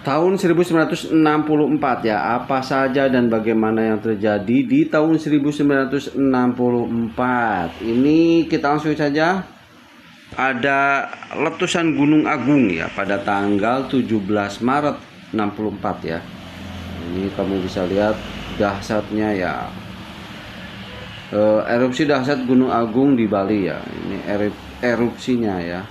Tahun 1964 ya, apa saja dan bagaimana yang terjadi di tahun 1964. Ini kita langsung saja. Ada letusan Gunung Agung ya pada tanggal 17 Maret 64 ya. Ini kamu bisa lihat dahsyatnya ya. Erupsi dahsyat Gunung Agung di Bali ya. Ini erupsinya ya.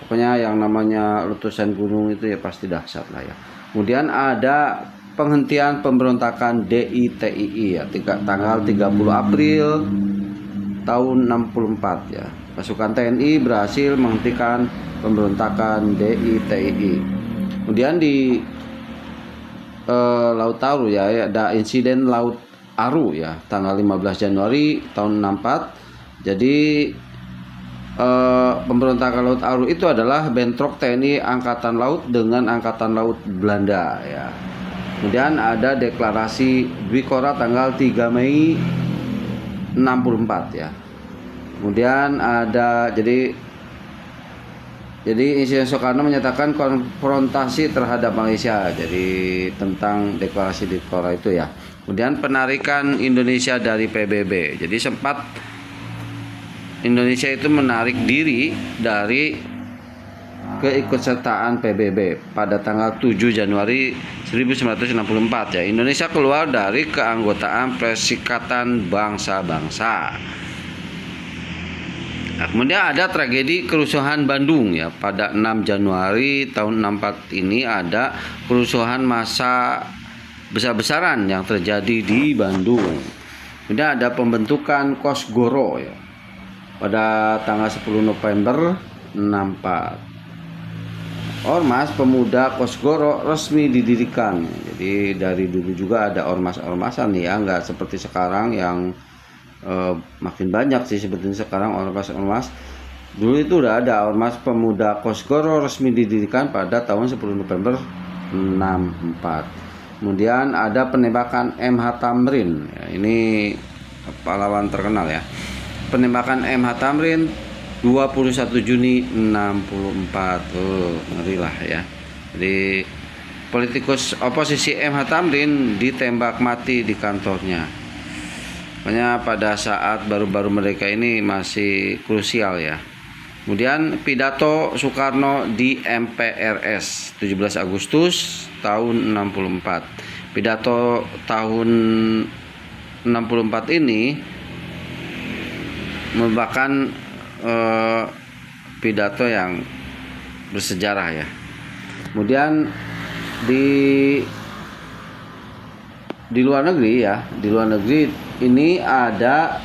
Pokoknya yang namanya letusan gunung itu ya pasti dahsyat lah ya. Kemudian ada penghentian pemberontakan DITII ya, tanggal 30 April tahun 64 ya. Pasukan TNI berhasil menghentikan pemberontakan DITII. Kemudian di Laut Aru ya, ada insiden Laut Aru ya, tanggal 15 Januari tahun 64. Jadi pemberontakan Laut Aru itu adalah bentrok TNI Angkatan Laut dengan Angkatan Laut Belanda ya. Kemudian ada deklarasi Bikora tanggal 3 Mei 64 ya. Kemudian ada jadi Insiden Soekarno menyatakan konfrontasi terhadap Malaysia. Jadi tentang deklarasi Bikora itu ya. Kemudian penarikan Indonesia dari PBB. Jadi sempat Indonesia itu menarik diri dari keikutsertaan PBB pada tanggal 7 Januari 1964 ya. Indonesia keluar dari keanggotaan Perserikatan Bangsa-Bangsa. Nah, kemudian ada tragedi kerusuhan Bandung ya, pada 6 Januari tahun 64 ini ada kerusuhan massa besar-besaran yang terjadi di Bandung. Kemudian ada pembentukan Kosgoro ya pada tanggal 10 November 64. Ormas Pemuda Kosgoro resmi didirikan. Jadi dari dulu juga ada ormas-ormasan ya, nggak seperti sekarang yang makin banyak sih sebetulnya sekarang ormas-ormas. Dulu itu udah ada Ormas Pemuda Kosgoro resmi didirikan pada tahun 10 November 64. Kemudian ada penembakan MH Tamrin ya, ini pahlawan terkenal ya. Penembakan MH Tamrin 21 Juni 64. Ngeri lah ya. Jadi politikus oposisi MH Tamrin ditembak mati di kantornya. Makanya pada saat baru-baru mereka ini masih krusial ya. Kemudian pidato Soekarno di MPRS 17 Agustus tahun 64. Pidato tahun 64 ini merupakan pidato yang bersejarah ya. Kemudian di luar negeri ya, di luar negeri ini ada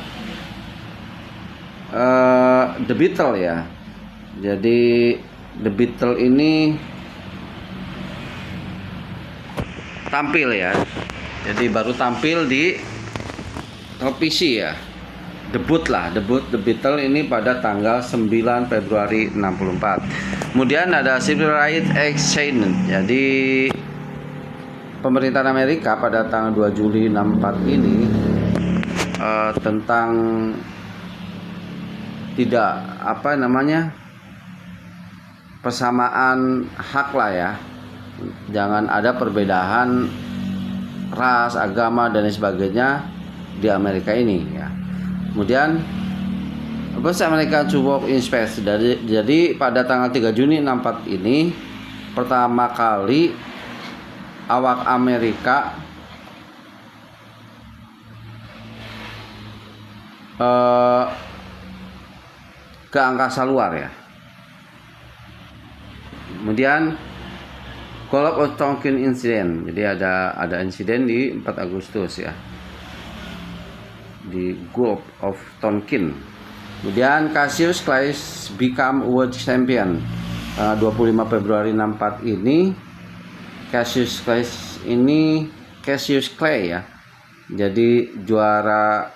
The Beatles ya. Jadi The Beatles ini tampil ya. Jadi baru tampil di televisi ya. Debut The Beatles ini pada tanggal 9 Februari 64. Kemudian ada Civil Rights Exchange. Jadi pemerintahan Amerika pada tanggal 2 Juli 64 ini tentang tidak persamaan hak lah ya. Jangan ada perbedaan ras, agama dan sebagainya di Amerika ini ya. Kemudian Amerika to work in space. Jadi pada tanggal 3 Juni 64 ini pertama kali awak Amerika ke angkasa luar ya. Kemudian Gulf of Tonkin Incident. Jadi ada insiden di 4 Agustus ya, di Gulf of Tonkin. Kemudian Cassius Clay become world champion 25 Februari 64 ini. Cassius Clay ya, jadi juara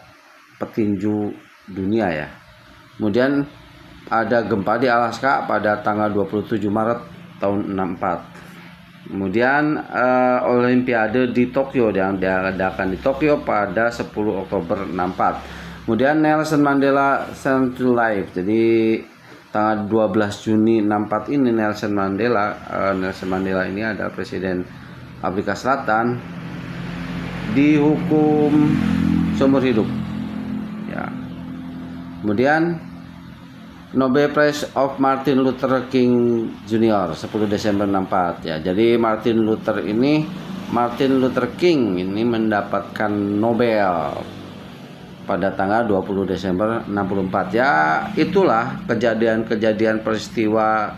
petinju dunia ya. Kemudian ada gempa di Alaska pada tanggal 27 Maret tahun 64. Kemudian Olimpiade di Tokyo yang diadakan di Tokyo pada 10 Oktober 64. Kemudian Nelson Mandela Central Life. Jadi tanggal 12 Juni 64 ini Nelson Mandela ini adalah presiden Afrika Selatan, dihukum seumur hidup ya. Kemudian Nobel Prize of Martin Luther King Jr. 10 Desember 64 ya. Jadi Martin Luther King ini mendapatkan Nobel pada tanggal 20 Desember 64 ya. Itulah kejadian-kejadian peristiwa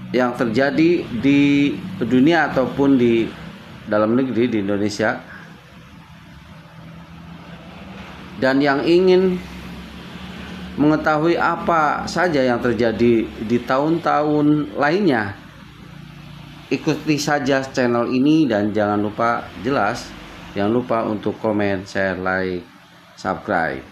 yang terjadi di dunia ataupun di dalam negeri di Indonesia. Dan yang ingin mengetahui apa saja yang terjadi di tahun-tahun lainnya, ikuti saja channel ini dan jangan lupa untuk komen, share, like, subscribe.